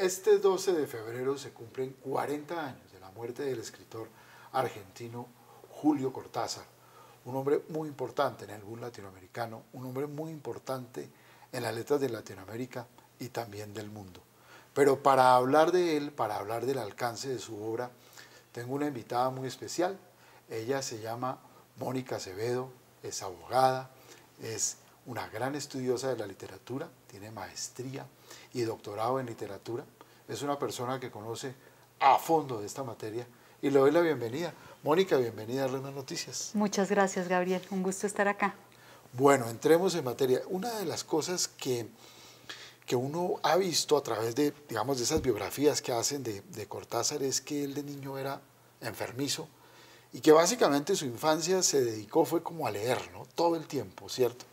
Este 12 de febrero se cumplen 40 años de la muerte del escritor argentino Julio Cortázar, un hombre muy importante en el boom latinoamericano, un hombre muy importante en las letras de Latinoamérica y también del mundo. Pero para hablar de él, para hablar del alcance de su obra, tengo una invitada muy especial. Ella se llama Mónica Acevedo, es abogada, es una gran estudiosa de la literatura, tiene maestría y doctorado en literatura. Es una persona que conoce a fondo de esta materia y le doy la bienvenida. Mónica, bienvenida a Red Noticias. Muchas gracias, Gabriel. Un gusto estar acá. Bueno, entremos en materia. Una de las cosas que uno ha visto a través de, digamos, de esas biografías que hacen de Cortázar es que él de niño era enfermizo y que básicamente su infancia se dedicó fue como a leer, ¿no? Todo el tiempo, ¿cierto?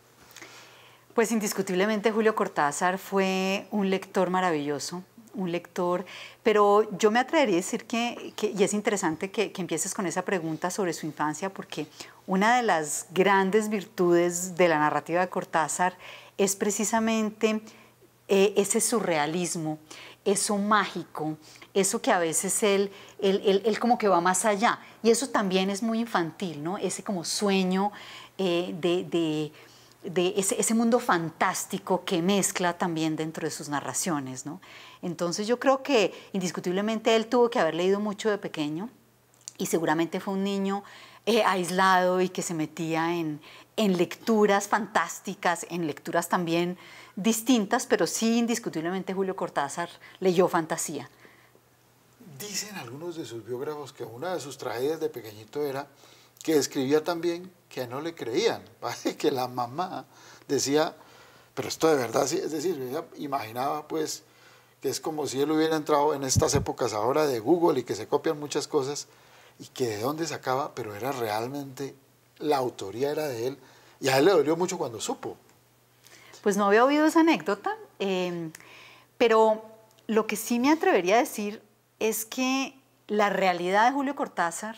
Pues indiscutiblemente Julio Cortázar fue un lector maravilloso, un lector, pero yo me atrevería a decir y es interesante que empieces con esa pregunta sobre su infancia, porque una de las grandes virtudes de la narrativa de Cortázar es precisamente ese surrealismo, eso mágico, eso que a veces él como que va más allá, y eso también es muy infantil, ¿no? Ese como sueño de ese mundo fantástico que mezcla también dentro de sus narraciones, ¿no? Entonces yo creo que indiscutiblemente él tuvo que haber leído mucho de pequeño y seguramente fue un niño aislado y que se metía en lecturas fantásticas, en lecturas también distintas, pero sí indiscutiblemente Julio Cortázar leyó fantasía. Dicen algunos de sus biógrafos que una de sus tragedias de pequeñito era que escribía también que no le creían, ¿vale? Que la mamá decía, pero esto de verdad, es decir, ella imaginaba pues que es como si él hubiera entrado en estas épocas ahora de Google y que se copian muchas cosas y que de dónde sacaba, pero era realmente, la autoría era de él y a él le dolió mucho cuando supo. Pues no había oído esa anécdota, pero lo que sí me atrevería a decir es que la realidad de Julio Cortázar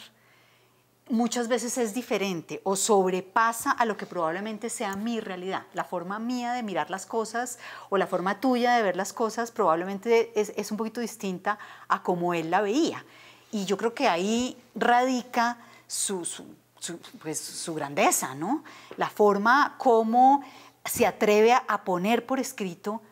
muchas veces es diferente o sobrepasa a lo que probablemente sea mi realidad. La forma mía de mirar las cosas o la forma tuya de ver las cosas probablemente es un poquito distinta a como él la veía. Y yo creo que ahí radica su grandeza, ¿no? La forma como se atreve a poner por escrito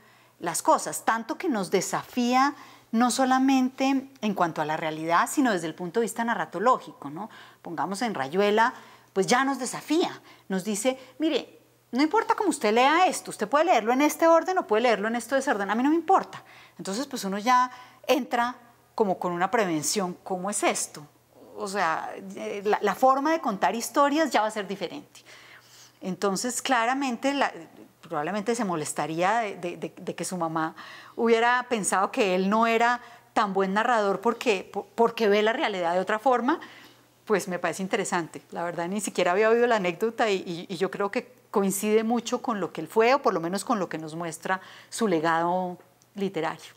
las cosas, tanto que nos desafía no solamente en cuanto a la realidad, sino desde el punto de vista narratológico, ¿no? Pongamos en Rayuela, pues ya nos desafía, nos dice, mire, no importa cómo usted lea esto, usted puede leerlo en este orden o puede leerlo en este desorden, a mí no me importa. Entonces, pues uno ya entra como con una prevención, ¿cómo es esto? O sea, la forma de contar historias ya va a ser diferente. Entonces, claramente, probablemente se molestaría de que su mamá hubiera pensado que él no era tan buen narrador porque ve la realidad de otra forma, pues me parece interesante. La verdad, ni siquiera había oído la anécdota y yo creo que coincide mucho con lo que él fue, o por lo menos con lo que nos muestra su legado literario.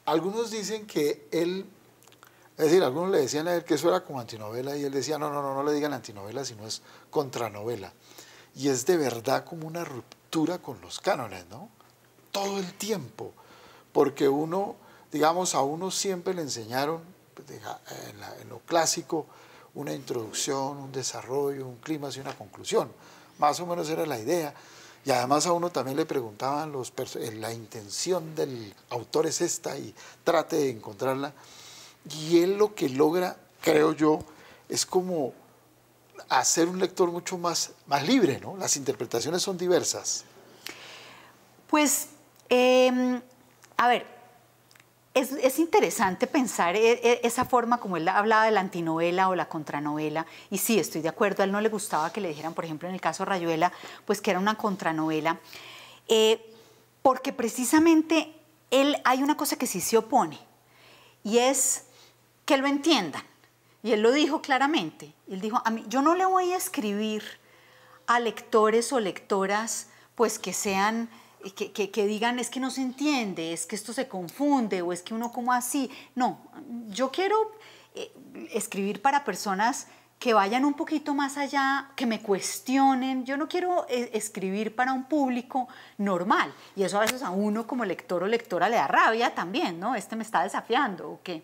Algunos dicen que él, es decir, algunos le decían a él que eso era como antinovela y él decía, no le digan antinovela, sino es contranovela. Y es de verdad como una ruptura con los cánones, ¿no? Todo el tiempo, porque uno, digamos, a uno siempre le enseñaron, pues, en lo clásico, una introducción, un desarrollo, un clímax y una conclusión. Más o menos era la idea. Y además a uno también le preguntaban la intención del autor es esta y trate de encontrarla. Y él lo que logra, creo yo, es como hacer un lector mucho más libre, ¿no? Las interpretaciones son diversas. Pues, a ver, es interesante pensar esa forma como él hablaba de la antinovela o la contranovela, y sí, estoy de acuerdo, a él no le gustaba que le dijeran, por ejemplo, en el caso de Rayuela, pues que era una contranovela, porque precisamente hay una cosa que sí se opone, y es que lo entiendan. Y él lo dijo claramente. Él dijo, yo no le voy a escribir a lectores o lectoras pues que sean, que digan, es que no se entiende, es que esto se confunde, o es que uno como así. No, yo quiero escribir para personas que vayan un poquito más allá, que me cuestionen. Yo no quiero escribir para un público normal, y eso a veces a uno como lector o lectora le da rabia también, ¿no? Este me está desafiando, ¿o qué?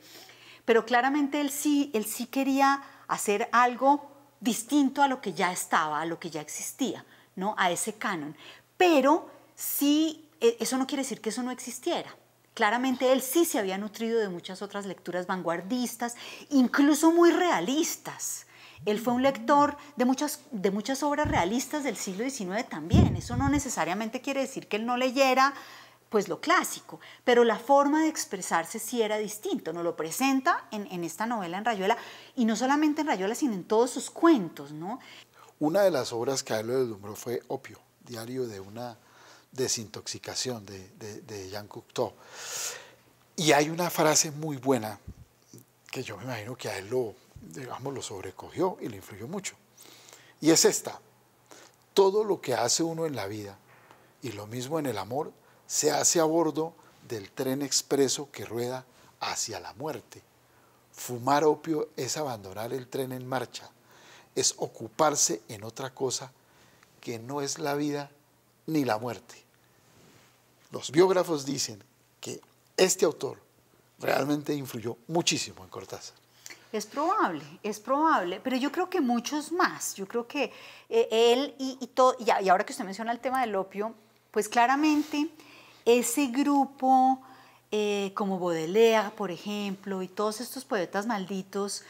Pero claramente él sí quería hacer algo distinto a lo que ya estaba, a lo que ya existía, ¿no? A ese canon. Pero sí, eso no quiere decir que eso no existiera. Claramente él sí se había nutrido de muchas otras lecturas vanguardistas, incluso muy realistas. Él fue un lector de muchas obras realistas del siglo XIX también. Eso no necesariamente quiere decir que él no leyera pues lo clásico, pero la forma de expresarse sí era distinto. Nos lo presenta en esta novela en Rayuela, y no solamente en Rayuela, sino en todos sus cuentos, ¿no? Una de las obras que a él lo deslumbró fue Opio, diario de una desintoxicación de Jean Cocteau. Y hay una frase muy buena que yo me imagino que a él lo sobrecogió y le influyó mucho. Y es esta: todo lo que hace uno en la vida, y lo mismo en el amor, se hace a bordo del tren expreso que rueda hacia la muerte. Fumar opio es abandonar el tren en marcha, es ocuparse en otra cosa que no es la vida ni la muerte. Los biógrafos dicen que este autor realmente influyó muchísimo en Cortázar. Es probable, pero yo creo que muchos más. Yo creo que él y ahora que usted menciona el tema del opio, pues claramente ese grupo, como Baudelaire, por ejemplo, y todos estos poetas malditos,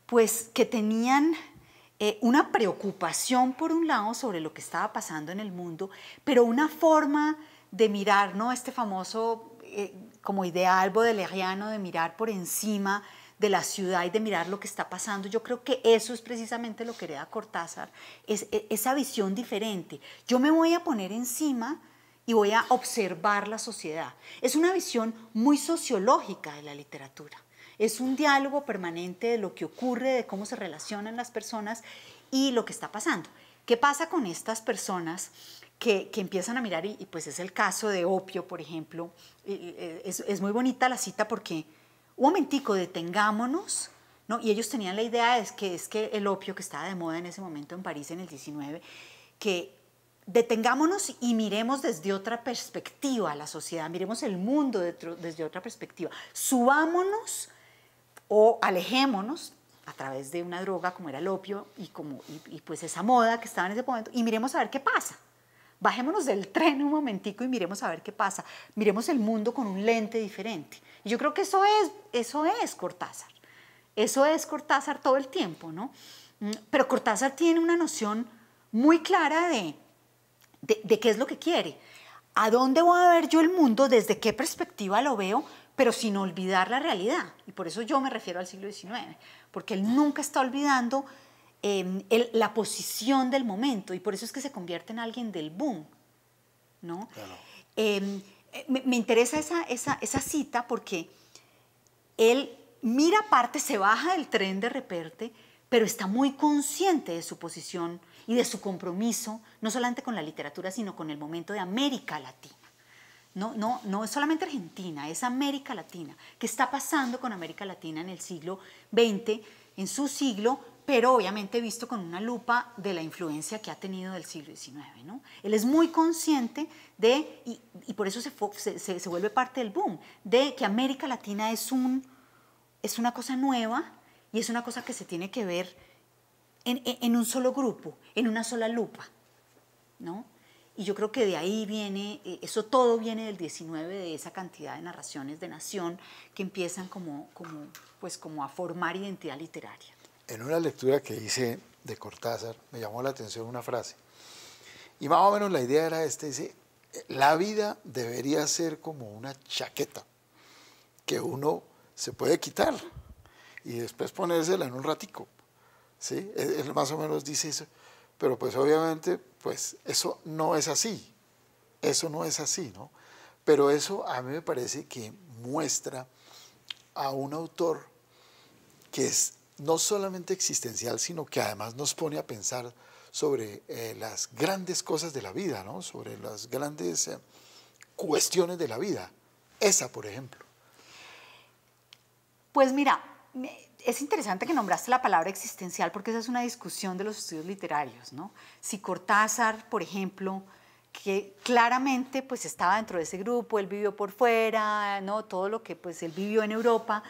pues que tenían una preocupación por un lado sobre lo que estaba pasando en el mundo, pero una forma de mirar, ¿no? Este famoso como ideal baudelairiano de mirar por encima de la ciudad y de mirar lo que está pasando. Yo creo que eso es precisamente lo que hereda Cortázar, esa visión diferente. Yo me voy a poner encima y voy a observar la sociedad. Es una visión muy sociológica de la literatura. Es un diálogo permanente de lo que ocurre, de cómo se relacionan las personas y lo que está pasando. ¿Qué pasa con estas personas que empiezan a mirar? Y pues es el caso de Opio, por ejemplo. Es muy bonita la cita porque, un momentico, detengámonos, ¿no? Y ellos tenían la idea, es que el opio que estaba de moda en ese momento en París en el 19, que detengámonos y miremos desde otra perspectiva la sociedad, miremos el mundo desde otra perspectiva. Subámonos o alejémonos a través de una droga como era el opio y pues esa moda que estaba en ese momento, y miremos a ver qué pasa. Bajémonos del tren un momentico y miremos a ver qué pasa. Miremos el mundo con un lente diferente. Y yo creo que eso es Cortázar. Eso es Cortázar todo el tiempo, ¿no? Pero Cortázar tiene una noción muy clara de qué es lo que quiere. ¿A dónde voy a ver yo el mundo? ¿Desde qué perspectiva lo veo? Pero sin olvidar la realidad. Y por eso yo me refiero al siglo XIX, porque él nunca está olvidando la posición del momento, y por eso es que se convierte en alguien del boom, ¿no? Claro. Me interesa esa cita porque él mira aparte, se baja del tren de repente, pero está muy consciente de su posición y de su compromiso, no solamente con la literatura, sino con el momento de América Latina. No es solamente Argentina, es América Latina. ¿Qué está pasando con América Latina en el siglo XX, en su siglo, pero obviamente visto con una lupa de la influencia que ha tenido del siglo XIX, ¿no? Él es muy consciente y por eso se vuelve parte del boom, de que América Latina es una cosa nueva y es una cosa que se tiene que ver en un solo grupo, en una sola lupa, ¿no? Y yo creo que de ahí viene, eso todo viene del 19, de esa cantidad de narraciones de nación que empiezan como a formar identidad literaria. En una lectura que hice de Cortázar me llamó la atención una frase, y más o menos la idea era dice: la vida debería ser como una chaqueta que uno se puede quitar y después ponérsela en un ratico, ¿sí? Él más o menos dice eso, pero pues obviamente pues eso no es así, ¿no? Pero eso a mí me parece que muestra a un autor que es no solamente existencial, sino que además nos pone a pensar sobre las grandes cosas de la vida, ¿no? Sobre las grandes cuestiones de la vida. Esa, por ejemplo. Pues mira, es interesante que nombraste la palabra existencial porque esa es una discusión de los estudios literarios, ¿no? Si Cortázar, por ejemplo, que claramente pues estaba dentro de ese grupo, él vivió por fuera, ¿no? Todo lo que pues él vivió en Europa,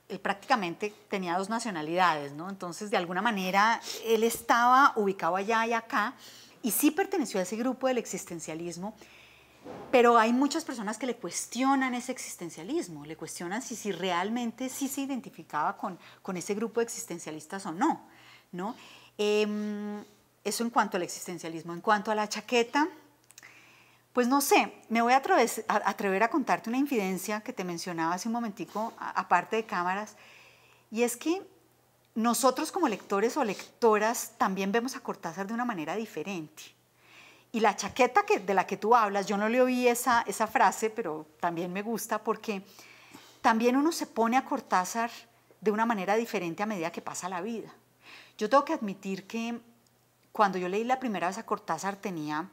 él prácticamente tenía dos nacionalidades, ¿no? Entonces, de alguna manera, él estaba ubicado allá y acá, y sí perteneció a ese grupo del existencialismo, pero hay muchas personas que le cuestionan ese existencialismo, le cuestionan si realmente sí se identificaba con ese grupo de existencialistas o no, ¿no? Eso en cuanto al existencialismo. En cuanto a la chaqueta, pues no sé, me voy a atrever a contarte una infidencia que te mencionaba hace un momentico, aparte de cámaras, y es que nosotros como lectores o lectoras también vemos a Cortázar de una manera diferente. Y la chaqueta de la que tú hablas, yo no le oí esa frase, pero también me gusta porque también uno se pone a Cortázar de una manera diferente a medida que pasa la vida. Yo tengo que admitir que cuando yo leí la primera vez a Cortázar tenía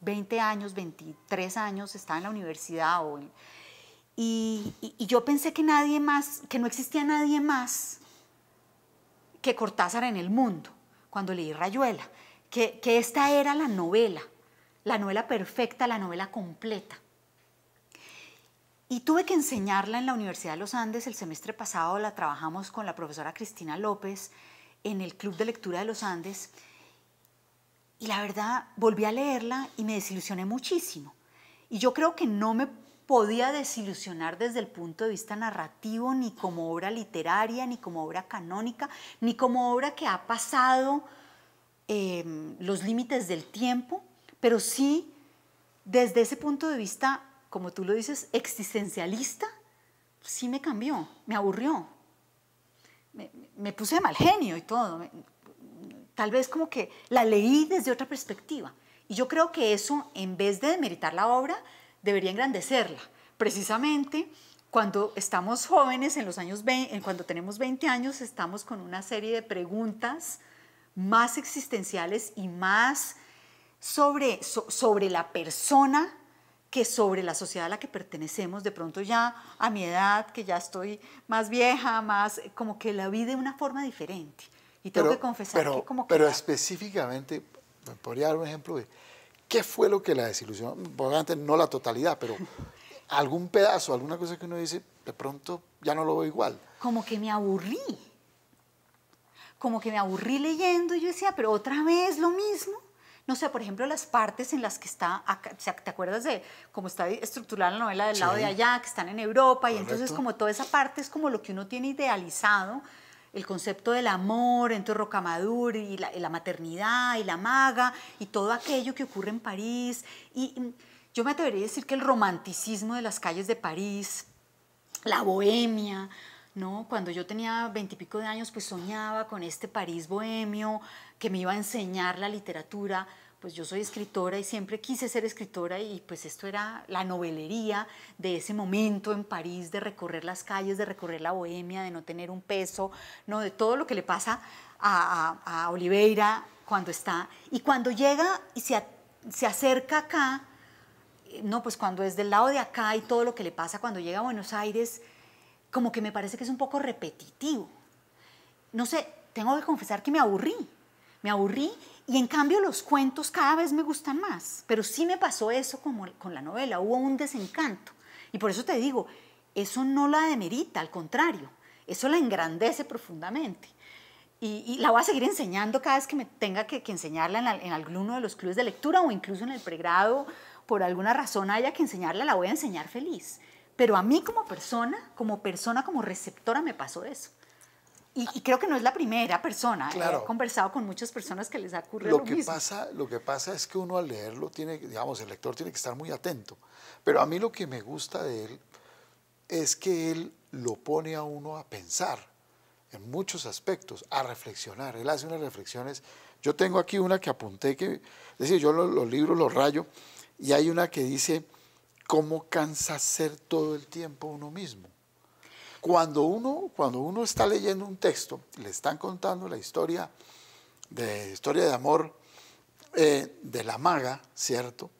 20 años, 23 años, estaba en la universidad y yo pensé que nadie más, que no existía nadie más que Cortázar en el mundo, cuando leí Rayuela, que esta era la novela perfecta, la novela completa. Y tuve que enseñarla en la Universidad de los Andes, el semestre pasado la trabajamos con la profesora Cristina López en el Club de Lectura de los Andes, y la verdad, volví a leerla y me desilusioné muchísimo. Y yo creo que no me podía desilusionar desde el punto de vista narrativo, ni como obra literaria, ni como obra canónica, ni como obra que ha pasado los límites del tiempo, pero sí desde ese punto de vista, como tú lo dices, existencialista, sí me cambió, me aburrió. Me puse de mal genio y todo. Tal vez como que la leí desde otra perspectiva. Y yo creo que eso, en vez de demeritar la obra, debería engrandecerla. Precisamente cuando estamos jóvenes, en los años 20, cuando tenemos 20 años, estamos con una serie de preguntas más existenciales y más sobre la persona que sobre la sociedad a la que pertenecemos. De pronto ya a mi edad, que ya estoy más vieja, más como que la vi de una forma diferente. Y tengo que confesar que como que... Pero específicamente, me podría dar un ejemplo de qué fue lo que la desilusionó. Probablemente no la totalidad, pero algún pedazo, alguna cosa que uno dice, de pronto ya no lo veo igual. Como que me aburrí. Como que me aburrí leyendo y yo decía, pero otra vez lo mismo. No sé, por ejemplo, las partes en las que está, acá, ¿te acuerdas de cómo está estructurada la novela del lado de allá, que están en Europa? Correcto. Y entonces como toda esa parte es como lo que uno tiene idealizado, el concepto del amor, entre Rocamadour y la maternidad y la maga y todo aquello que ocurre en París. Y yo me atrevería a decir que el romanticismo de las calles de París, la bohemia, ¿no? Cuando yo tenía 20 y pico de años, pues soñaba con este París bohemio que me iba a enseñar la literatura. Pues yo soy escritora y siempre quise ser escritora y pues esto era la novelería de ese momento en París, de recorrer las calles, de recorrer la bohemia, de no tener un peso, ¿no? De todo lo que le pasa a Oliveira cuando está. Y cuando llega y se acerca acá, no, pues cuando es del lado de acá y todo lo que le pasa cuando llega a Buenos Aires, como que me parece que es un poco repetitivo. No sé, tengo que confesar que me aburrí y en cambio los cuentos cada vez me gustan más, pero sí me pasó eso como con la novela, hubo un desencanto y por eso te digo, eso no la demerita, al contrario, eso la engrandece profundamente y la voy a seguir enseñando cada vez que me tenga que enseñarla en alguno de los clubes de lectura o incluso en el pregrado, por alguna razón haya que enseñarla, la voy a enseñar feliz. Pero a mí como persona, como receptora me pasó eso. Y creo que no es la primera persona. Claro. He conversado con muchas personas que les ocurre lo mismo. Lo que pasa es que uno al leerlo el lector tiene que estar muy atento. Pero a mí lo que me gusta de él es que él lo pone a uno a pensar en muchos aspectos, a reflexionar. Él hace unas reflexiones. Yo tengo aquí una que apunté, es decir, yo los libros los rayo, y hay una que dice, ¿cómo cansa ser todo el tiempo uno mismo? Cuando uno está leyendo un texto, le están contando la historia de amor de la maga, ¿cierto?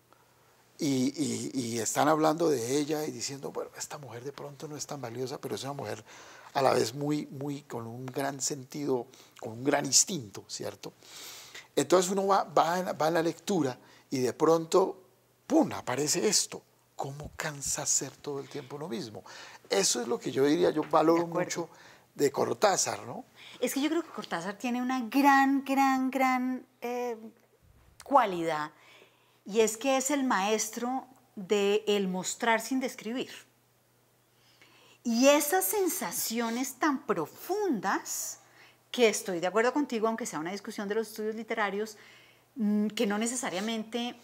y están hablando de ella y diciendo, bueno, esta mujer de pronto no es tan valiosa, pero es una mujer a la vez con un gran sentido, con un gran instinto, ¿cierto? Entonces uno va en la lectura y de pronto, ¡pum!, aparece esto. ¿Cómo cansa ser todo el tiempo lo mismo? Eso es lo que yo diría, yo valoro mucho de Cortázar, ¿no? Es que yo creo que Cortázar tiene una gran cualidad, y es que es el maestro del mostrar sin describir. Y esas sensaciones tan profundas, que estoy de acuerdo contigo, aunque sea una discusión de los estudios literarios, que no necesariamente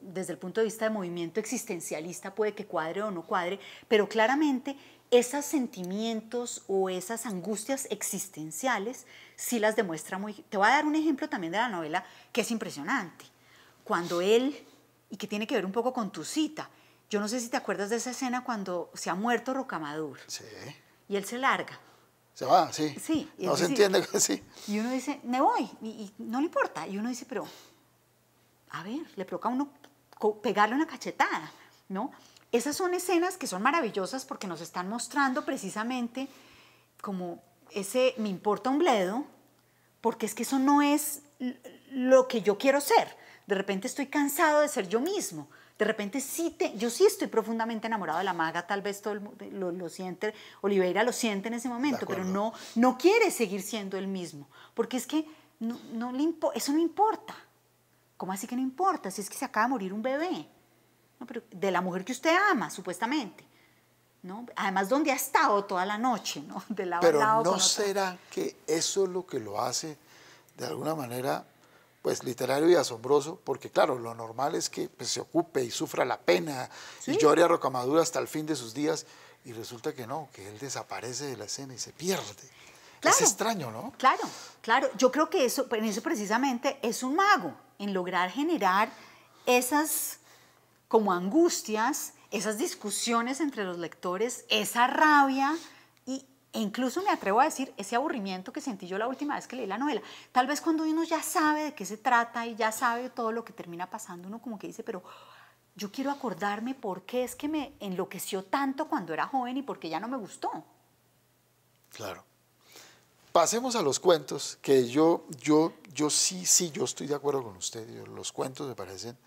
desde el punto de vista de movimiento existencialista puede que cuadre o no cuadre, pero claramente esos sentimientos o esas angustias existenciales sí las demuestra muy... Te voy a dar un ejemplo también de la novela que es impresionante. Cuando él, y que tiene que ver un poco con tu cita, yo no sé si te acuerdas de esa escena cuando se ha muerto Rocamadour. Sí. Y él se larga. Se va, sí. Sí. No se entiende, sí. Y uno dice, me voy, y no le importa. Y uno dice, pero, a ver, le provoca a uno pegarle una cachetada, ¿no? Esas son escenas que son maravillosas porque nos están mostrando precisamente como ese me importa un bledo, porque es que eso no es lo que yo quiero ser. De repente estoy cansado de ser yo mismo. De repente yo sí estoy profundamente enamorado de la maga, tal vez todo el mundo lo siente, Oliveira lo siente en ese momento, pero no quiere seguir siendo el mismo, porque es que eso no importa. ¿Cómo así que no importa? Si es que se acaba de morir un bebé, ¿no? Pero de la mujer que usted ama, supuestamente, ¿no? Además, ¿dónde ha estado toda la noche, ¿no? De lado pero a lado ¿no será que eso es lo que lo hace de alguna manera pues literario y asombroso? Porque claro, lo normal es que pues, se ocupe y sufra la pena, ¿sí?, y llore a Rocamadour hasta el fin de sus días, y resulta que no, que él desaparece de la escena y se pierde. Claro, es extraño, ¿no? Claro. Yo creo que en eso precisamente es un mago, en lograr generar esas como angustias, esas discusiones entre los lectores, esa rabia e incluso me atrevo a decir ese aburrimiento que sentí yo la última vez que leí la novela. Tal vez cuando uno ya sabe de qué se trata y ya sabe todo lo que termina pasando, uno como que dice, pero yo quiero acordarme por qué es que me enloqueció tanto cuando era joven y por qué ya no me gustó. Claro. Pasemos a los cuentos, que yo sí, yo estoy de acuerdo con usted. Los cuentos me parecen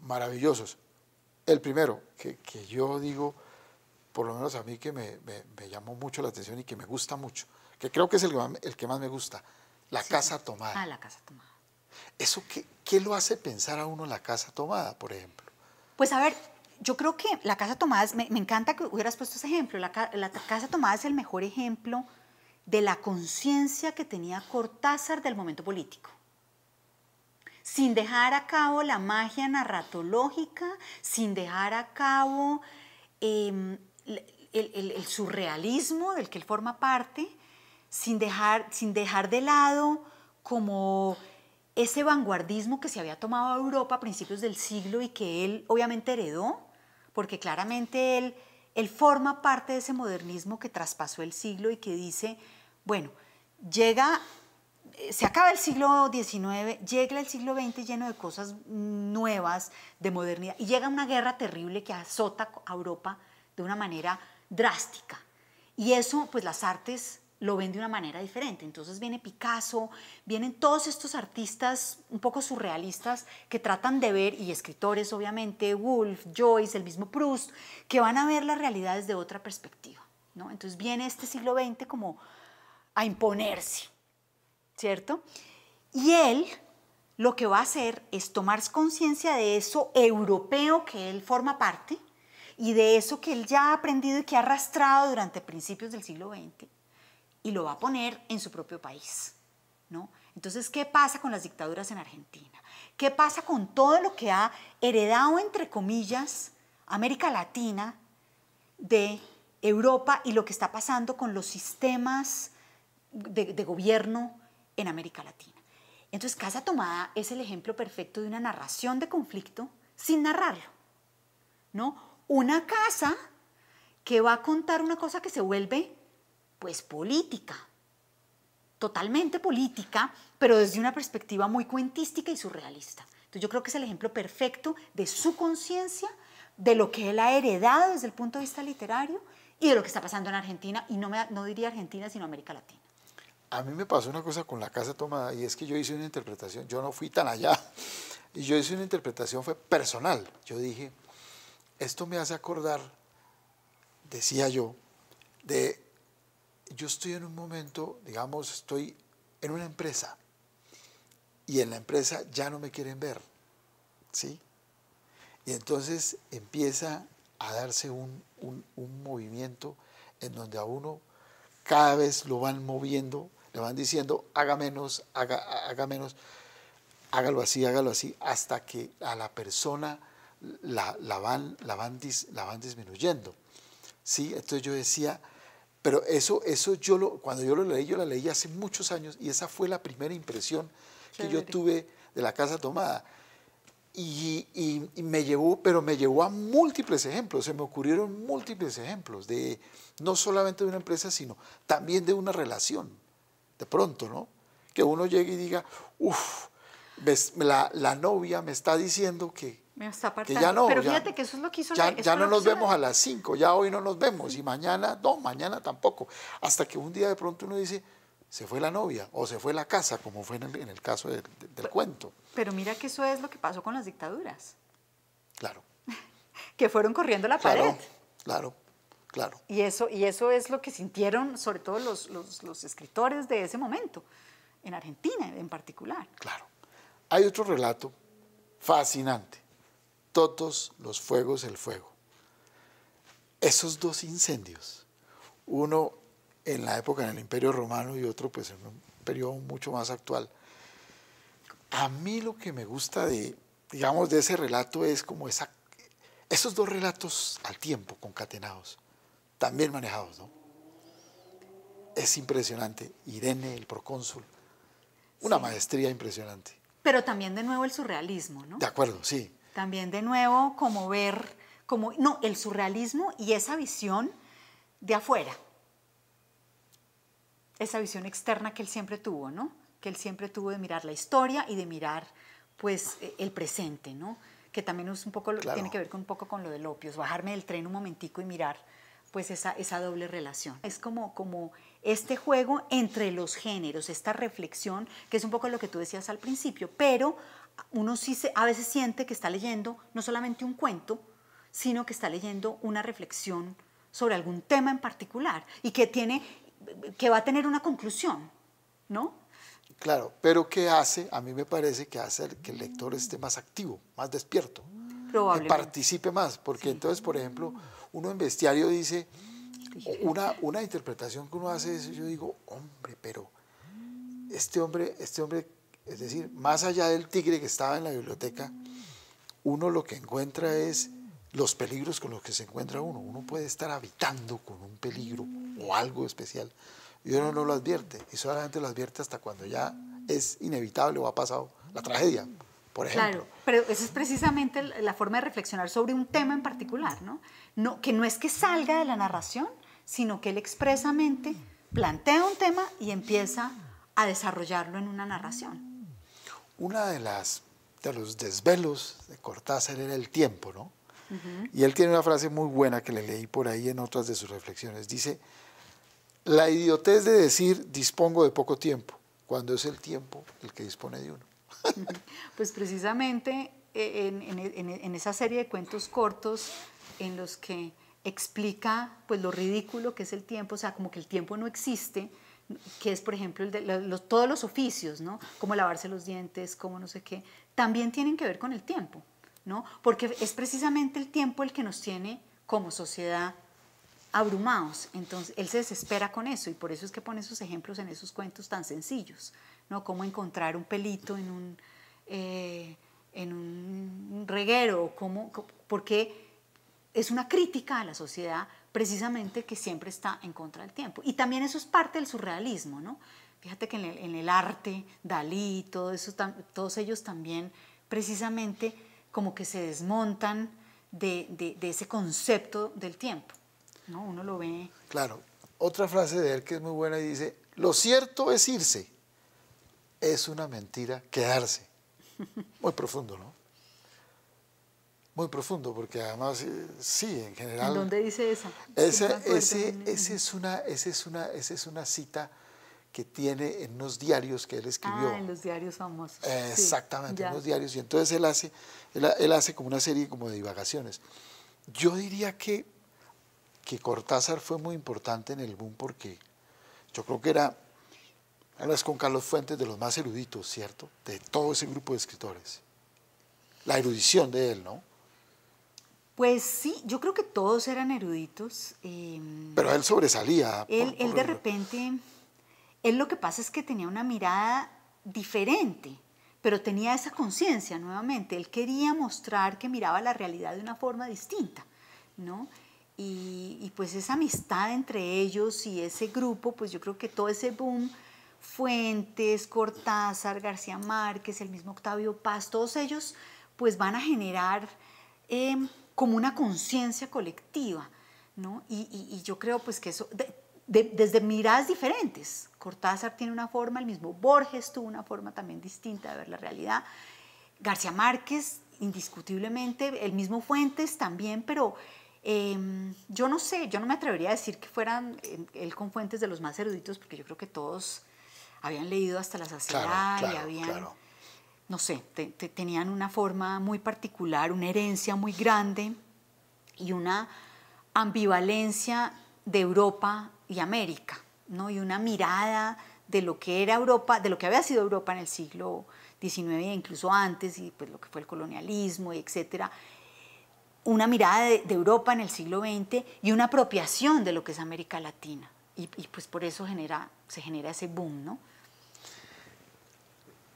maravillosos. El primero, que yo digo, por lo menos a mí que me llamó mucho la atención y que me gusta mucho, que creo que es el que más me gusta, La Casa Tomada. Ah, La Casa Tomada. ¿Eso qué lo hace pensar a uno La Casa Tomada, por ejemplo? Pues a ver, yo creo que La Casa Tomada, me encanta que hubieras puesto ese ejemplo, la Casa Tomada es el mejor ejemplo de la conciencia que tenía Cortázar del momento político. Sin dejar a cabo la magia narratológica, sin dejar a cabo el surrealismo del que él forma parte, sin dejar de lado como ese vanguardismo que se había tomado Europa a principios del siglo y que él obviamente heredó, porque claramente él forma parte de ese modernismo que traspasó el siglo y que dice, bueno, se acaba el siglo XIX, llega el siglo XX lleno de cosas nuevas, de modernidad, y llega una guerra terrible que azota a Europa de una manera drástica. Y eso, pues las artes lo ven de una manera diferente. Entonces viene Picasso, vienen todos estos artistas un poco surrealistas que tratan de ver, y escritores obviamente, Woolf, Joyce, el mismo Proust, que van a ver las realidades de otra perspectiva, ¿no? Entonces viene este siglo XX como a imponerse, ¿cierto? Y él lo que va a hacer es tomar conciencia de eso europeo que él forma parte y de eso que él ya ha aprendido y que ha arrastrado durante principios del siglo XX, y lo va a poner en su propio país, ¿no? Entonces, ¿qué pasa con las dictaduras en Argentina? ¿Qué pasa con todo lo que ha heredado, entre comillas, América Latina de Europa y lo que está pasando con los sistemas de gobierno en América Latina? Entonces, Casa Tomada es el ejemplo perfecto de una narración de conflicto sin narrarlo, ¿no? Una casa que va a contar una cosa que se vuelve pues política, totalmente política, pero desde una perspectiva muy cuentística y surrealista. Entonces yo creo que es el ejemplo perfecto de su conciencia, de lo que él ha heredado desde el punto de vista literario y de lo que está pasando en Argentina, y no diría Argentina, sino América Latina. A mí me pasó una cosa con La Casa Tomada, y es que yo hice una interpretación, yo no fui tan allá, y yo hice una interpretación, fue personal. Yo dije, esto me hace acordar, decía yo, yo estoy en un momento, digamos, estoy en una empresa, y en la empresa ya no me quieren ver, ¿sí? Y entonces empieza a darse un movimiento en donde a uno cada vez lo van moviendo, le van diciendo, haga menos, haga menos, hágalo así, hasta que a la persona la van disminuyendo. ¿Sí? Entonces yo decía, pero eso cuando yo la leí hace muchos años, y esa fue la primera impresión que yo tuve de La Casa Tomada. Y me llevó a múltiples ejemplos, se me ocurrieron múltiples ejemplos, no solamente de una empresa, sino también de una relación, de pronto, ¿no? Que uno llegue y diga, uff, la novia me está diciendo que ya no. Pero fíjate que eso es lo que hizo ya no nos vemos a las 5, ya hoy no nos vemos, y mañana tampoco. Hasta que un día de pronto uno dice, se fue la novia o se fue la casa, como fue en el caso del cuento. Pero mira que eso es lo que pasó con las dictaduras. Claro. Que fueron corriendo la pared. Claro. Y eso es lo que sintieron sobre todo los escritores de ese momento, en Argentina en particular. Claro. Hay otro relato fascinante, Todos los fuegos el fuego. Esos dos incendios, uno en la época en el Imperio Romano y otro pues en un periodo mucho más actual. A mí lo que me gusta de ese relato es como esos dos relatos al tiempo, concatenados, también manejados, ¿no? Es impresionante. Irene, el procónsul, una maestría impresionante. Pero también de nuevo el surrealismo, ¿no? De acuerdo, sí. También de nuevo el surrealismo y esa visión de afuera. Esa visión externa que él siempre tuvo, ¿no? Que él siempre tuvo de mirar la historia y de mirar, pues, el presente, ¿no? Que también es un poco, tiene que ver un poco con lo del opio, es bajarme del tren un momentico y mirar, pues, esa doble relación. Es como este juego entre los géneros, esta reflexión, que es un poco lo que tú decías al principio, pero uno sí a veces siente que está leyendo no solamente un cuento, sino que está leyendo una reflexión sobre algún tema en particular y que va a tener una conclusión, ¿no? Claro, pero ¿qué hace? A mí me parece que hace que el lector esté más activo, más despierto, que participe más, porque entonces, por ejemplo, uno en Bestiario dice, una interpretación que uno hace es, yo digo, hombre, pero este hombre, es decir, más allá del tigre que estaba en la biblioteca, uno lo que encuentra es los peligros con los que se encuentra uno. Uno puede estar habitando con un peligro o algo especial y uno no lo advierte, y solamente lo advierte hasta cuando ya es inevitable o ha pasado la tragedia, por ejemplo. Claro, pero esa es precisamente la forma de reflexionar sobre un tema en particular, ¿no? Que no es que salga de la narración, sino que él expresamente plantea un tema y empieza a desarrollarlo en una narración. Una de los desvelos de Cortázar era el tiempo, ¿no? Y él tiene una frase muy buena que le leí por ahí en otras de sus reflexiones. Dice, la idiotez de decir dispongo de poco tiempo, cuando es el tiempo el que dispone de uno. Pues precisamente en esa serie de cuentos cortos en los que explica pues lo ridículo que es el tiempo, o sea, como que el tiempo no existe, que es, por ejemplo, todos los oficios, ¿no? Como lavarse los dientes, como no sé qué, también tienen que ver con el tiempo, ¿no? Porque es precisamente el tiempo el que nos tiene como sociedad abrumados. Entonces, él se desespera con eso y por eso es que pone esos ejemplos en esos cuentos tan sencillos, ¿no? Cómo encontrar un pelito en un reguero, porque es una crítica a la sociedad precisamente que siempre está en contra del tiempo. Y también eso es parte del surrealismo, ¿no? Fíjate que en el arte, Dalí, todos ellos también precisamente como que se desmontan de ese concepto del tiempo, ¿no? Uno lo ve. Claro. Otra frase de él que es muy buena y dice, lo cierto es irse, es una mentira quedarse. Muy profundo, ¿no? Muy profundo, porque además, sí, en general... ¿En dónde dice esa? Esa es una cita que tiene en unos diarios que él escribió. Ah, en los diarios famosos. Exactamente, Sí, en unos diarios. Y entonces él hace como una serie como de divagaciones. Yo diría que Cortázar fue muy importante en el boom porque yo creo que hablas con Carlos Fuentes, de los más eruditos, ¿cierto? De todo ese grupo de escritores. La erudición de él, ¿no? Pues sí, yo creo que todos eran eruditos. Pero él sobresalía. Él de repente, él lo que pasa es que tenía una mirada diferente, pero tenía esa conciencia nuevamente. Él quería mostrar que miraba la realidad de una forma distinta, ¿no? Y pues esa amistad entre ellos y ese grupo, pues yo creo que todo ese boom, Fuentes, Cortázar, García Márquez, el mismo Octavio Paz, todos ellos pues van a generar como una conciencia colectiva, ¿no? Y yo creo pues que eso, desde miradas diferentes. Cortázar tiene una forma, el mismo Borges tuvo una forma también distinta de ver la realidad. García Márquez, indiscutiblemente, el mismo Fuentes también, pero yo no sé, yo no me atrevería a decir que fueran él con Fuentes de los más eruditos, porque yo creo que todos habían leído hasta la saciedad y habían, no sé, tenían una forma muy particular, una herencia muy grande y una ambivalencia de Europa y América, ¿no? Y una mirada de lo que era Europa, de lo que había sido Europa en el siglo XIX e incluso antes, y pues lo que fue el colonialismo, etcétera. Una mirada de Europa en el siglo XX y una apropiación de lo que es América Latina. Y pues por eso se genera ese boom, ¿no?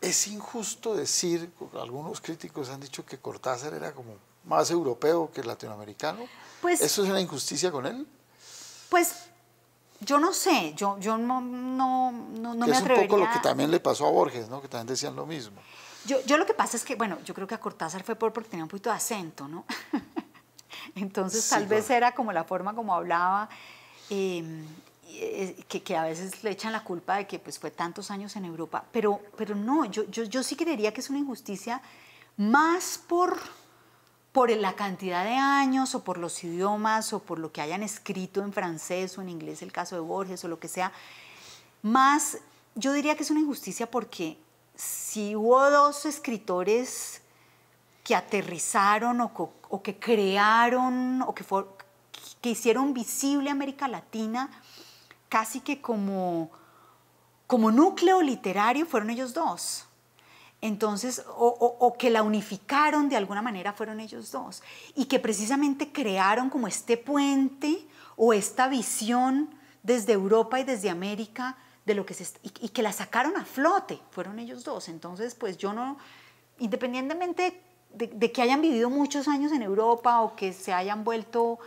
Es injusto decir, algunos críticos han dicho que Cortázar era como más europeo que latinoamericano. Pues, ¿eso es una injusticia con él? Pues yo no sé, yo no me atrevería. Es un poco lo que también le pasó a Borges, ¿no? Que también decían lo mismo. Yo lo que pasa es que, bueno, yo creo que a Cortázar fue porque tenía un poquito de acento, ¿no? Entonces sí, tal vez era como la forma como hablaba, que a veces le echan la culpa de que pues, fue tantos años en Europa, pero no, yo sí creería que es una injusticia más por la cantidad de años o por los idiomas o por lo que hayan escrito en francés o en inglés, el caso de Borges o lo que sea, más yo diría que es una injusticia porque si hubo dos escritores que aterrizaron o que crearon o que hicieron visible a América Latina casi que como núcleo literario, fueron ellos dos. Entonces, o que la unificaron de alguna manera, fueron ellos dos. Y que precisamente crearon como este puente o esta visión desde Europa y desde América de lo que y que la sacaron a flote, fueron ellos dos. Entonces, pues yo no, independientemente de que hayan vivido muchos años en Europa o que se hayan vuelto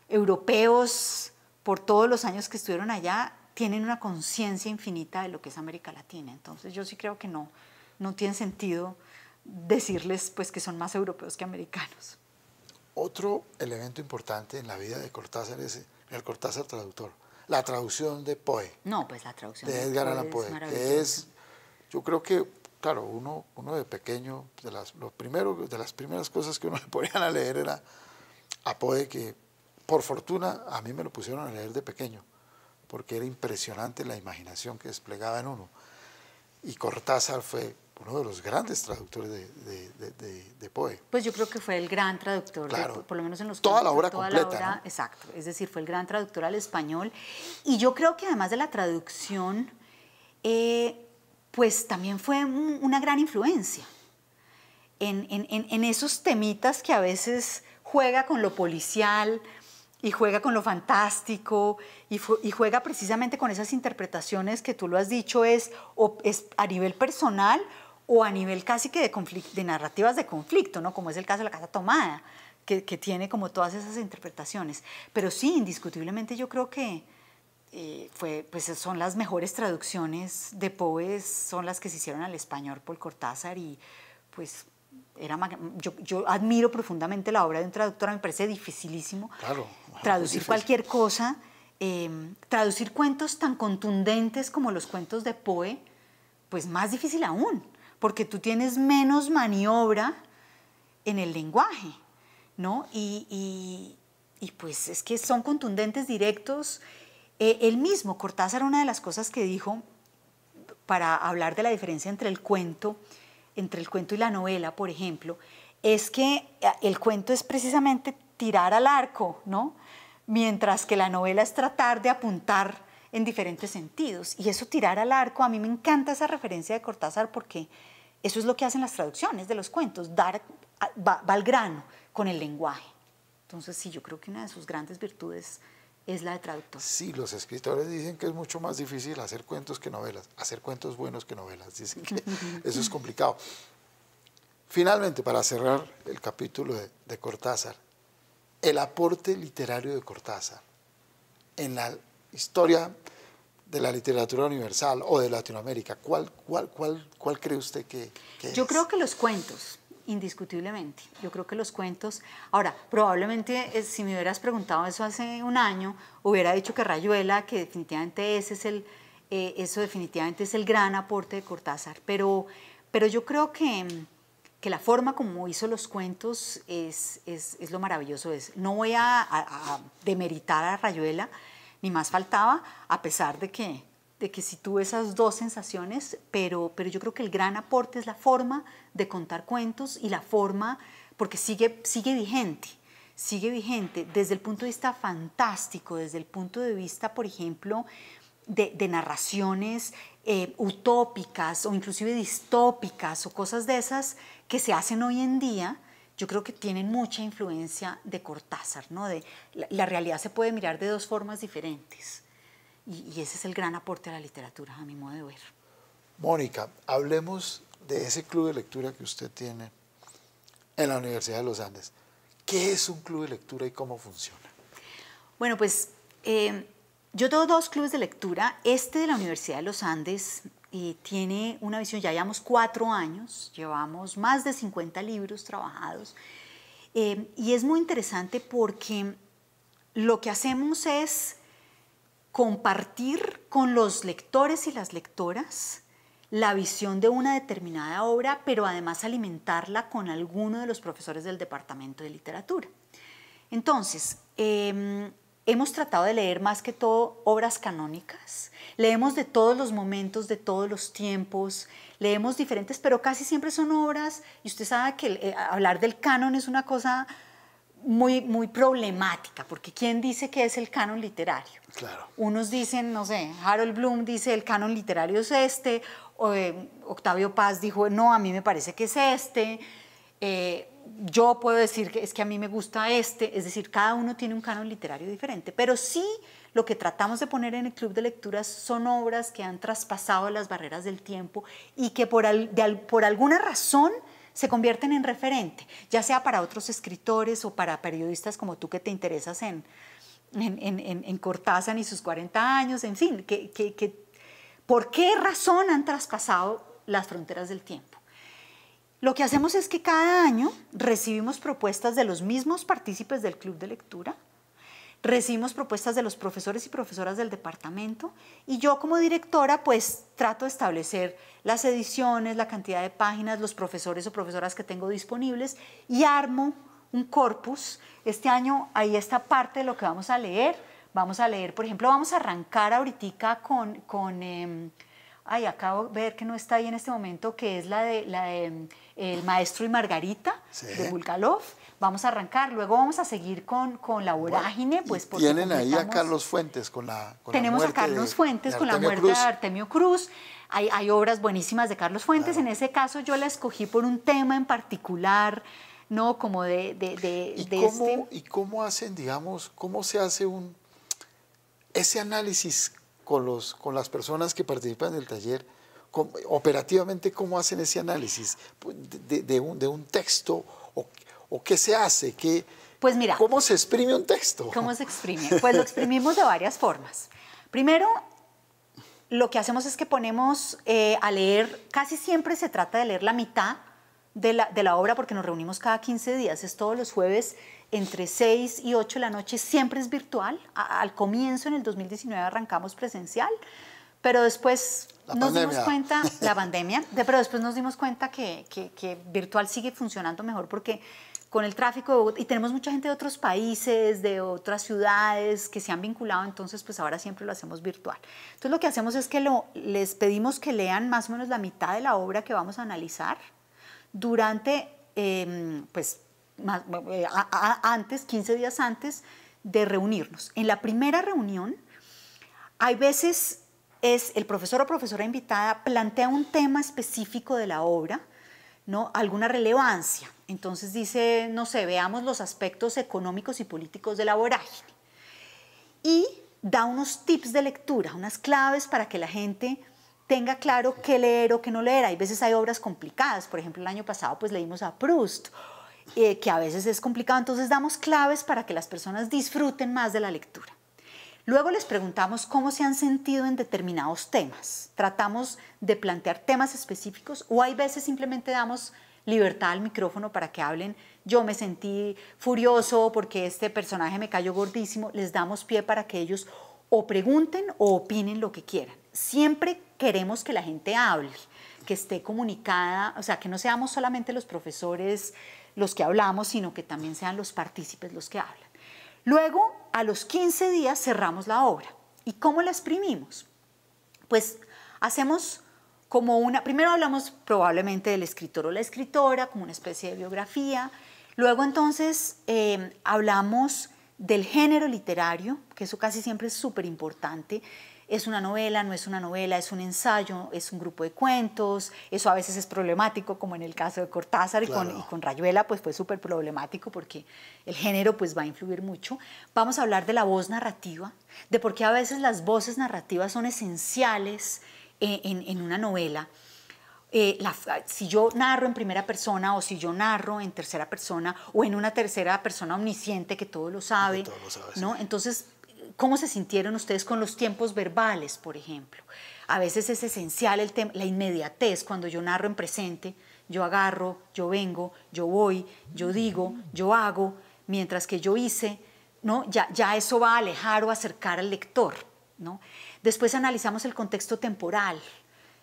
europeos por todos los años que estuvieron allá, tienen una conciencia infinita de lo que es América Latina. Entonces yo sí creo que no tiene sentido decirles pues, que son más europeos que americanos. Otro elemento importante en la vida de Cortázar es el Cortázar traductor, la traducción de Poe. No, pues la traducción de Edgar Allan Poe, que es, yo creo que, claro, uno de pequeño, de las primeras cosas que uno le ponían a leer era a Poe, que por fortuna a mí me lo pusieron a leer de pequeño, porque era impresionante la imaginación que desplegaba en uno. Y Cortázar fue uno de los grandes traductores de Poe. Pues yo creo que fue el gran traductor, claro, por lo menos en los toda la obra completa, ¿no? Exacto, es decir, fue el gran traductor al español. Y yo creo que además de la traducción, pues también fue una gran influencia en esos temitas que a veces juega con lo policial y juega con lo fantástico y juega precisamente con esas interpretaciones que tú lo has dicho, es a nivel personal o a nivel casi que de narrativas de conflicto, ¿no? Como es el caso de La Casa Tomada, que tiene como todas esas interpretaciones. Pero sí, indiscutiblemente yo creo que pues son las mejores traducciones de Poe, son las que se hicieron al español por Cortázar y pues yo admiro profundamente la obra de un traductor, me parece dificilísimo traducir cualquier cosa, traducir cuentos tan contundentes como los cuentos de Poe, pues más difícil aún, porque tú tienes menos maniobra en el lenguaje, ¿no? Y pues es que son contundentes, directos. Él mismo, Cortázar, una de las cosas que dijo para hablar de la diferencia entre el cuento y la novela, por ejemplo, es que el cuento es precisamente tirar al arco, ¿no? Mientras que la novela es tratar de apuntar en diferentes sentidos. Y eso, tirar al arco, a mí me encanta esa referencia de Cortázar, porque eso es lo que hacen las traducciones de los cuentos, va al grano con el lenguaje. Entonces, sí, yo creo que una de sus grandes virtudes es la de traductor. Sí, los escritores dicen que es mucho más difícil hacer cuentos que novelas, hacer cuentos buenos que novelas. Dicen que eso es complicado. Finalmente, para cerrar el capítulo de Cortázar, el aporte literario de Cortázar en la historia de la literatura universal o de Latinoamérica, ¿cuál cree usted que es? Yo creo que los cuentos, indiscutiblemente. Yo creo que los cuentos... Ahora, probablemente si me hubieras preguntado eso hace un año, hubiera dicho que Rayuela, que definitivamente eso definitivamente es el gran aporte de Cortázar. Pero yo creo que la forma como hizo los cuentos es lo maravilloso. No voy a demeritar a Rayuela, ni más faltaba, a pesar de que sí tuve esas dos sensaciones, pero yo creo que el gran aporte es la forma de contar cuentos y la forma, porque sigue vigente desde el punto de vista fantástico, desde el punto de vista, por ejemplo, de narraciones utópicas o inclusive distópicas o cosas de esas que se hacen hoy en día. Yo creo que tienen mucha influencia de Cortázar, ¿no? La realidad se puede mirar de dos formas diferentes. Y ese es el gran aporte a la literatura, a mi modo de ver. Mónica, hablemos de ese club de lectura que usted tiene en la Universidad de los Andes. ¿Qué es un club de lectura y cómo funciona? Bueno, pues yo tengo dos clubes de lectura. Este de la Universidad de los Andes tiene una visión, ya llevamos 4 años, llevamos más de 50 libros trabajados. Y es muy interesante porque lo que hacemos es compartir con los lectores y las lectoras la visión de una determinada obra, pero además alimentarla con alguno de los profesores del Departamento de Literatura. Entonces, hemos tratado de leer más que todo obras canónicas, leemos de todos los momentos, de todos los tiempos, leemos diferentes, pero casi siempre son obras, y usted sabe que hablar del canon es una cosa muy problemática, porque ¿quién dice qué es el canon literario? Claro. Unos dicen, no sé, Harold Bloom dice el canon literario es este, Octavio Paz dijo, no, a mí me parece que es este, yo puedo decir que es que a mí me gusta este, es decir, cada uno tiene un canon literario diferente, pero sí lo que tratamos de poner en el club de lecturas son obras que han traspasado las barreras del tiempo y que por alguna razón se convierten en referente, ya sea para otros escritores o para periodistas como tú que te interesas en Cortázar y sus 40 años, en fin, ¿por qué razón han traspasado las fronteras del tiempo? Lo que hacemos es que cada año recibimos propuestas de los mismos partícipes del club de lectura, recibimos propuestas de los profesores y profesoras del departamento y yo como directora pues trato de establecer las ediciones, la cantidad de páginas, los profesores o profesoras que tengo disponibles y armo un corpus. Este año ahí está parte de lo que vamos a leer. Vamos a leer, por ejemplo, vamos a arrancar ahorita acabo de ver que no está ahí en este momento, que es la de El Maestro y Margarita, sí, de Bulgakov. Vamos a arrancar, luego vamos a seguir con La Vorágine. Pues tienen ahí a Carlos Fuentes tenemos a Carlos Fuentes con La Muerte de Artemio Cruz. Hay obras buenísimas de Carlos Fuentes. Claro. En ese caso yo la escogí por un tema en particular, ¿no? Como ¿Y cómo hacen, digamos, cómo se hace ese análisis con las personas que participan del taller? Operativamente, ¿cómo hacen ese análisis de un texto? ¿O qué se hace? Pues mira, ¿cómo se exprime un texto? ¿Cómo se exprime? Pues lo exprimimos de varias formas. Primero, lo que hacemos es que ponemos a leer, casi siempre se trata de leer la mitad de la obra, porque nos reunimos cada 15 días, es todos los jueves entre 6 y 8 de la noche, siempre es virtual. Al comienzo, en el 2019, arrancamos presencial, pero después La nos dimos pandemia. cuenta, la pandemia, pero después nos dimos cuenta que virtual sigue funcionando mejor porque con el tráfico de Bogotá, y tenemos mucha gente de otros países, de otras ciudades que se han vinculado, entonces pues ahora siempre lo hacemos virtual. Entonces lo que hacemos es que les pedimos que lean más o menos la mitad de la obra que vamos a analizar durante, pues, antes, 15 días antes de reunirnos. En la primera reunión, hay veces es el profesor o profesora invitada plantea un tema específico de la obra, ¿no? Alguna relevancia. Entonces dice, no sé, veamos los aspectos económicos y políticos de la vorágine. Y da unos tips de lectura, unas claves para que la gente tenga claro qué leer o qué no leer. Hay veces hay obras complicadas. Por ejemplo, el año pasado pues leímos a Proust, que a veces es complicado. Entonces damos claves para que las personas disfruten más de la lectura. Luego les preguntamos cómo se han sentido en determinados temas. Tratamos de plantear temas específicos o hay veces simplemente damos libertad al micrófono para que hablen. Yo me sentí furioso porque este personaje me cayó gordísimo. Les damos pie para que ellos o pregunten o opinen lo que quieran. Siempre queremos que la gente hable, que esté comunicada, o sea, que no seamos solamente los profesores los que hablamos, sino que también sean los partícipes los que hablan. Luego, a los 15 días cerramos la obra. ¿Y cómo la exprimimos? Pues hacemos como primero hablamos probablemente del escritor o la escritora, como una especie de biografía. Luego entonces hablamos del género literario, que eso casi siempre es súper importante. ¿Es una novela? ¿No es una novela? ¿Es un ensayo? ¿Es un grupo de cuentos? Eso a veces es problemático, como en el caso de Cortázar. Claro. y con Rayuela pues fue súper problemático porque el género pues va a influir mucho. Vamos a hablar de la voz narrativa, de por qué a veces las voces narrativas son esenciales en una novela. Si yo narro en primera persona o si yo narro en tercera persona o en una tercera persona omnisciente que todo lo sabe, ¿no? Sí. Entonces, ¿cómo se sintieron ustedes con los tiempos verbales, por ejemplo? A veces es esencial la inmediatez. Cuando yo narro en presente, yo agarro, yo vengo, yo voy, yo digo, yo hago, mientras que yo hice, ¿no? Ya eso va a alejar o acercar al lector, ¿no? Después analizamos el contexto temporal.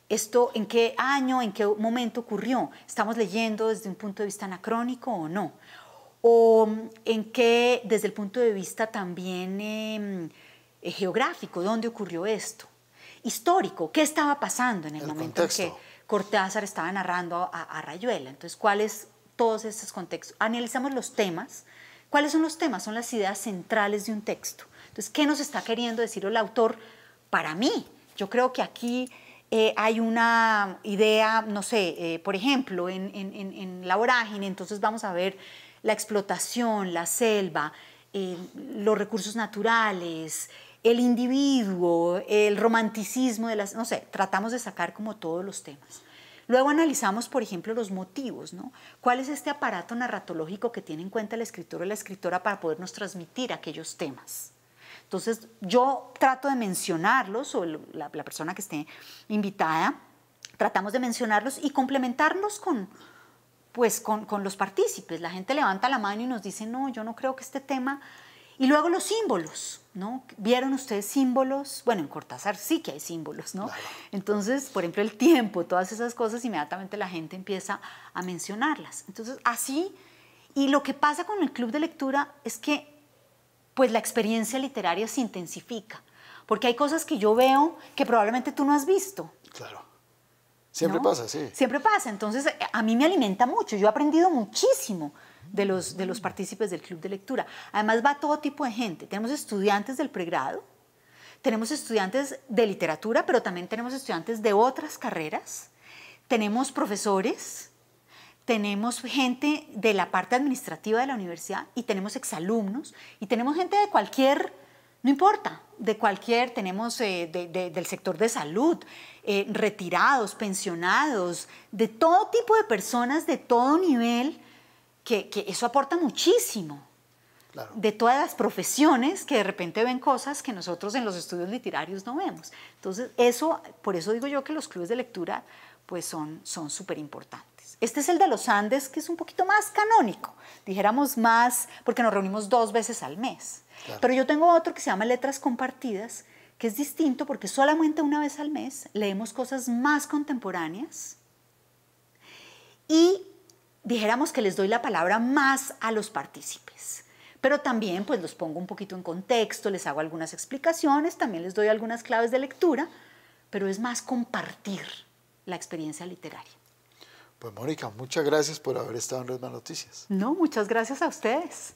¿Esto en qué año, en qué momento ocurrió? ¿Estamos leyendo desde un punto de vista anacrónico o no? O en qué, desde el punto de vista también geográfico, ¿dónde ocurrió esto? Histórico, ¿qué estaba pasando en el momento contexto en que Cortázar estaba narrando a Rayuela? Entonces, ¿cuáles todos estos contextos? Analizamos los temas. ¿Cuáles son los temas? Son las ideas centrales de un texto. Entonces, ¿qué nos está queriendo decir el autor? Para mí, yo creo que aquí hay una idea, no sé, por ejemplo, en La vorágine, entonces vamos a ver la explotación, la selva, los recursos naturales, el individuo, el romanticismo de las, no sé, tratamos de sacar como todos los temas. Luego analizamos, por ejemplo, los motivos, ¿no? ¿Cuál es este aparato narratológico que tiene en cuenta el escritor o la escritora para podernos transmitir aquellos temas? Entonces, yo trato de mencionarlos, o la persona que esté invitada, tratamos de mencionarlos y complementarlos con los partícipes. La gente levanta la mano y nos dice, no, yo no creo que este tema... Y luego los símbolos, ¿no? ¿Vieron ustedes símbolos? Bueno, en Cortázar sí que hay símbolos, ¿no? Claro. Entonces, por ejemplo, el tiempo, todas esas cosas, inmediatamente la gente empieza a mencionarlas. Entonces, así, y lo que pasa con el club de lectura es que pues la experiencia literaria se intensifica, porque hay cosas que yo veo que probablemente tú no has visto. Claro. Siempre ¿no? pasa, sí. Siempre pasa. Entonces, a mí me alimenta mucho. Yo he aprendido muchísimo de los partícipes del club de lectura. Además, va todo tipo de gente. Tenemos estudiantes del pregrado, tenemos estudiantes de literatura, pero también tenemos estudiantes de otras carreras, tenemos profesores, tenemos gente de la parte administrativa de la universidad y tenemos exalumnos y tenemos gente de cualquier, no importa, de cualquier, tenemos del sector de salud, retirados, pensionados, de todo tipo de personas, de todo nivel, que eso aporta muchísimo. Claro. De todas las profesiones que de repente ven cosas que nosotros en los estudios literarios no vemos. Entonces, por eso digo yo que los clubes de lectura pues son súper importantes. Este es el de los Andes, que es un poquito más canónico, dijéramos más, porque nos reunimos 2 veces al mes. Claro. Pero yo tengo otro que se llama Letras Compartidas, que es distinto porque solamente una vez al mes leemos cosas más contemporáneas y dijéramos que les doy la palabra más a los partícipes. Pero también pues los pongo un poquito en contexto, les hago algunas explicaciones, también les doy algunas claves de lectura, pero es más compartir la experiencia literaria. Pues Mónica, muchas gracias por haber estado en Redman Noticias. No, muchas gracias a ustedes.